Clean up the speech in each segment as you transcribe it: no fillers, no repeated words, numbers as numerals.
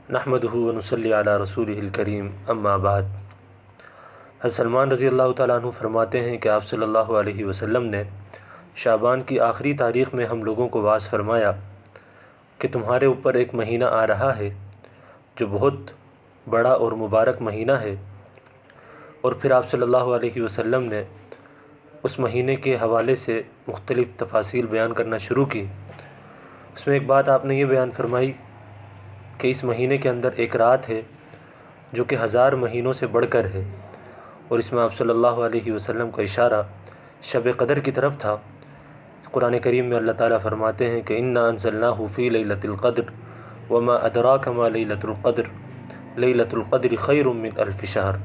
نحمدہ ونصلی علی رسولہ الکریم اما بعد۔ حضرت سلمان رضی اللہ تعالیٰ عنہ فرماتے ہیں کہ آپ صلی اللہ علیہ وسلم نے شعبان کی آخری تاریخ میں ہم لوگوں کو واعظ فرمایا کہ تمہارے اوپر ایک مہینہ آ رہا ہے جو بہت بڑا اور مبارک مہینہ ہے، اور پھر آپ صلی اللہ علیہ وسلم نے اس مہینے کے حوالے سے مختلف تفاصیل بیان کرنا شروع کی۔ اس میں ایک بات آپ نے یہ بیان فرمائی کہ اس مہینے کے اندر ایک رات ہے جو کہ 1000 مہینوں سے بڑھ کر ہے، اور اس میں آپ صلی اللہ علیہ وسلم کا اشارہ شب قدر کی طرف تھا۔ قرآن کریم میں اللہ تعالیٰ فرماتے ہیں کہ انا انزلناہ فی لیلۃ القدر وما ادراک ما لیلۃ القدر لیلۃ القدر خیر من الف شہر۔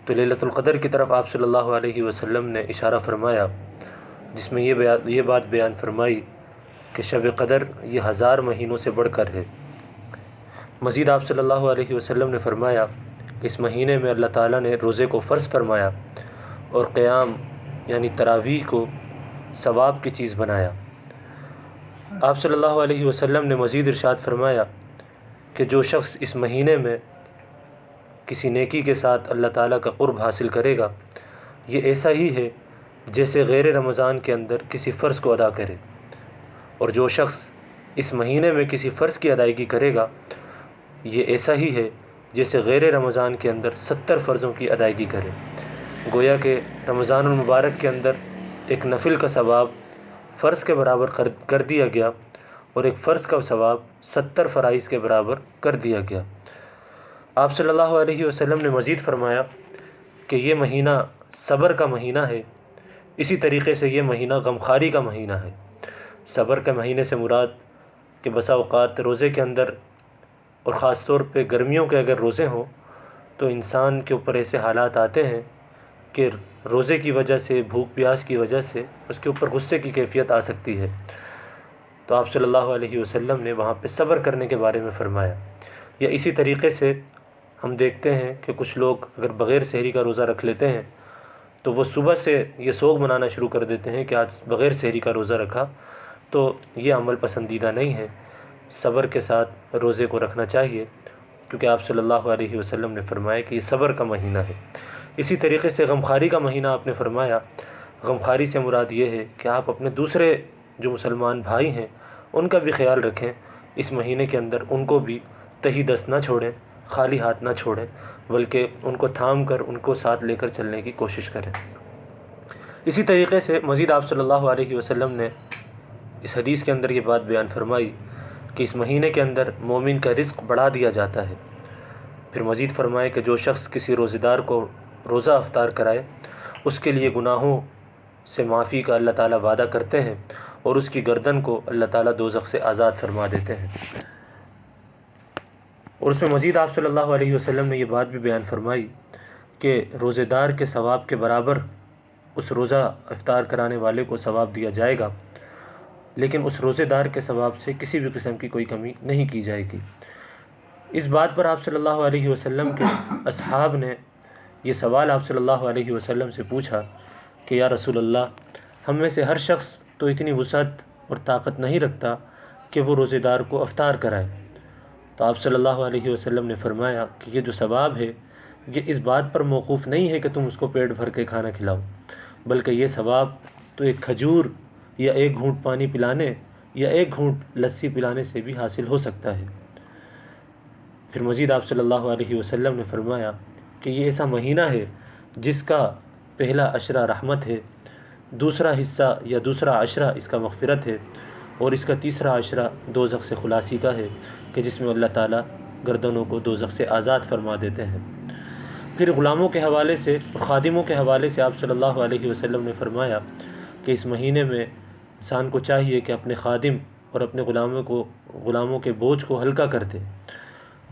تو لیلۃ القدر کی طرف آپ صلی اللہ علیہ وسلم نے اشارہ فرمایا، جس میں یہ بات بیان فرمائی کہ شب قدر یہ 1000 مہینوں سے بڑھ کر ہے۔ مزید آپ صلی اللہ علیہ وسلم نے فرمایا کہ اس مہینے میں اللہ تعالیٰ نے روزے کو فرض فرمایا اور قیام یعنی تراویح کو ثواب کی چیز بنایا۔ آپ صلی اللہ علیہ وسلم نے مزید ارشاد فرمایا کہ جو شخص اس مہینے میں کسی نیکی کے ساتھ اللہ تعالیٰ کا قرب حاصل کرے گا، یہ ایسا ہی ہے جیسے غیر رمضان کے اندر کسی فرض کو ادا کرے، اور جو شخص اس مہینے میں کسی فرض کی ادائیگی کرے گا، یہ ایسا ہی ہے جیسے غیر رمضان کے اندر 70 فرضوں کی ادائیگی کرے۔ گویا کہ رمضان المبارک کے اندر ایک نفل کا ثواب فرض کے برابر کر دیا گیا، اور ایک فرض کا ثواب 70 فرائض کے برابر کر دیا گیا۔ آپ صلی اللہ علیہ وسلم نے مزید فرمایا کہ یہ مہینہ صبر کا مہینہ ہے، اسی طریقے سے یہ مہینہ غمخواری کا مہینہ ہے۔ صبر کے مہینے سے مراد کہ بسا اوقات روزے کے اندر، اور خاص طور پہ گرمیوں کے اگر روزے ہوں تو انسان کے اوپر ایسے حالات آتے ہیں کہ روزے کی وجہ سے، بھوک پیاس کی وجہ سے اس کے اوپر غصے کی کیفیت آ سکتی ہے۔ تو آپ صلی اللہ علیہ وسلم نے وہاں پہ صبر کرنے کے بارے میں فرمایا۔ یا اسی طریقے سے ہم دیکھتے ہیں کہ کچھ لوگ اگر بغیر سحری کا روزہ رکھ لیتے ہیں تو وہ صبح سے یہ سوگ منانا شروع کر دیتے ہیں کہ آج بغیر سحری کا روزہ رکھا، تو یہ عمل پسندیدہ نہیں ہے۔ صبر کے ساتھ روزے کو رکھنا چاہیے، کیونکہ آپ صلی اللہ علیہ وسلم نے فرمایا کہ یہ صبر کا مہینہ ہے۔ اسی طریقے سے غمخواری کا مہینہ آپ نے فرمایا۔ غمخواری سے مراد یہ ہے کہ آپ اپنے دوسرے جو مسلمان بھائی ہیں ان کا بھی خیال رکھیں، اس مہینے کے اندر ان کو بھی تہی دست نہ چھوڑیں، خالی ہاتھ نہ چھوڑیں، بلکہ ان کو تھام کر ان کو ساتھ لے کر چلنے کی کوشش کریں۔ اسی طریقے سے مزید آپ صلی اللہ علیہ وسلم نے اس حدیث کے اندر یہ بات بیان فرمائی کہ اس مہینے کے اندر مومن کا رزق بڑھا دیا جاتا ہے۔ پھر مزید فرمائے کہ جو شخص کسی روزہ دار کو روزہ افطار کرائے، اس کے لیے گناہوں سے معافی کا اللہ تعالیٰ وعدہ کرتے ہیں، اور اس کی گردن کو اللہ تعالیٰ دوزخ سے آزاد فرما دیتے ہیں۔ اور اس میں مزید آپ صلی اللہ علیہ وسلم نے یہ بات بھی بیان فرمائی کہ روزہ دار کے ثواب کے برابر اس روزہ افطار کرانے والے کو ثواب دیا جائے گا، لیکن اس روزے دار کے ثواب سے کسی بھی قسم کی کوئی کمی نہیں کی جائے گی۔ اس بات پر آپ صلی اللہ علیہ وسلم کے اصحاب نے یہ سوال آپ صلی اللہ علیہ وسلم سے پوچھا کہ یا رسول اللہ، ہم میں سے ہر شخص تو اتنی وسعت اور طاقت نہیں رکھتا کہ وہ روزے دار کو افطار کرائے۔ تو آپ صلی اللہ علیہ وسلم نے فرمایا کہ یہ جو ثواب ہے یہ اس بات پر موقوف نہیں ہے کہ تم اس کو پیٹ بھر کے کھانا کھلاؤ، بلکہ یہ ثواب تو ایک کھجور یا ایک گھونٹ پانی پلانے یا ایک گھونٹ لسی پلانے سے بھی حاصل ہو سکتا ہے۔ پھر مزید آپ صلی اللہ علیہ وسلم نے فرمایا کہ یہ ایسا مہینہ ہے جس کا پہلا عشرہ رحمت ہے، دوسرا حصہ یا دوسرا عشرہ اس کا مغفرت ہے، اور اس کا تیسرا عشرہ دوزخ سے خلاصی کا ہے کہ جس میں اللہ تعالیٰ گردنوں کو دوزخ سے آزاد فرما دیتے ہیں۔ پھر غلاموں کے حوالے سے اور خادموں کے حوالے سے آپ صلی اللہ علیہ وسلم نے فرمایا کہ اس مہینے میں انسان کو چاہیے کہ اپنے خادم اور اپنے غلاموں کے بوجھ کو ہلکا کر دے،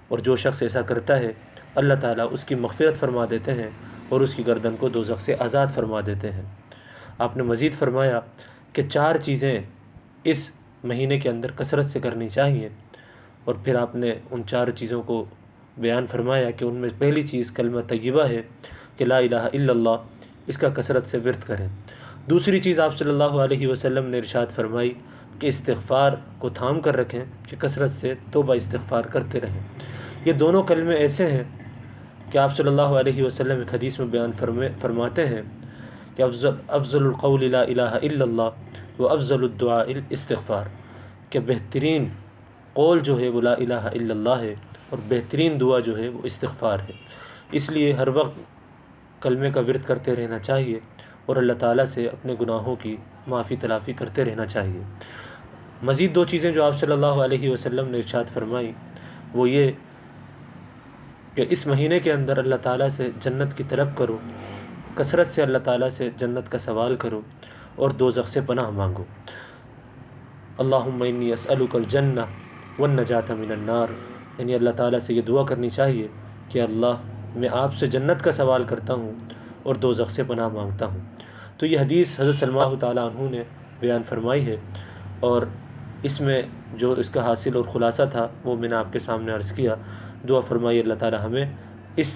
اور جو شخص ایسا کرتا ہے اللہ تعالیٰ اس کی مغفرت فرما دیتے ہیں اور اس کی گردن کو دوزخ سے آزاد فرما دیتے ہیں۔ آپ نے مزید فرمایا کہ 4 چیزیں اس مہینے کے اندر کثرت سے کرنی چاہیے، اور پھر آپ نے ان 4 چیزوں کو بیان فرمایا کہ ان میں پہلی چیز کلمہ طیبہ ہے کہ لا الہ الا اللہ، اس کا کثرت سے ورد کریں۔ دوسری چیز آپ صلی اللہ علیہ وسلم نے ارشاد فرمائی کہ استغفار کو تھام کر رکھیں کہ کثرت سے توبہ استغفار کرتے رہیں۔ یہ دونوں کلمے ایسے ہیں کہ آپ صلی اللہ علیہ وسلم ایک حدیث میں بیان فرماتے ہیں کہ افضل القول لا الہ الا اللہ و افضل الدعاء الاستغفار، کہ بہترین قول جو ہے وہ لا الہ الا اللہ ہے اور بہترین دعا جو ہے وہ استغفار ہے۔ اس لیے ہر وقت کلمے کا ورد کرتے رہنا چاہیے اور اللہ تعالیٰ سے اپنے گناہوں کی معافی تلافی کرتے رہنا چاہیے۔ مزید دو چیزیں جو آپ صلی اللہ علیہ وسلم نے ارشاد فرمائی وہ یہ کہ اس مہینے کے اندر اللہ تعالیٰ سے جنت کی طلب کرو، کثرت سے اللہ تعالیٰ سے جنت کا سوال کرو اور دوزخ سے پناہ مانگو۔ اللہم انی اسألک الجنہ والنجاۃ من النار، یعنی اللہ تعالیٰ سے یہ دعا کرنی چاہیے کہ اللہ میں آپ سے جنت کا سوال کرتا ہوں اور دوزخ سے پناہ مانگتا ہوں۔ تو یہ حدیث حضرت سلمان تعالیٰ عنہ نے بیان فرمائی ہے، اور اس میں جو اس کا حاصل اور خلاصہ تھا وہ میں نے آپ کے سامنے عرض کیا۔ دعا فرمائی اللہ تعالیٰ ہمیں اس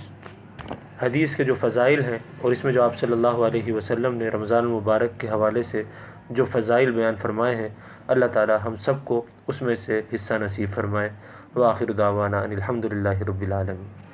حدیث کے جو فضائل ہیں اور اس میں جو آپ صلی اللہ علیہ وسلم نے رمضان المبارک کے حوالے سے جو فضائل بیان فرمائے ہیں، اللہ تعالیٰ ہم سب کو اس میں سے حصہ نصیب فرمائے۔ وآخر دعوانا ان الحمد للہ رب العالمین۔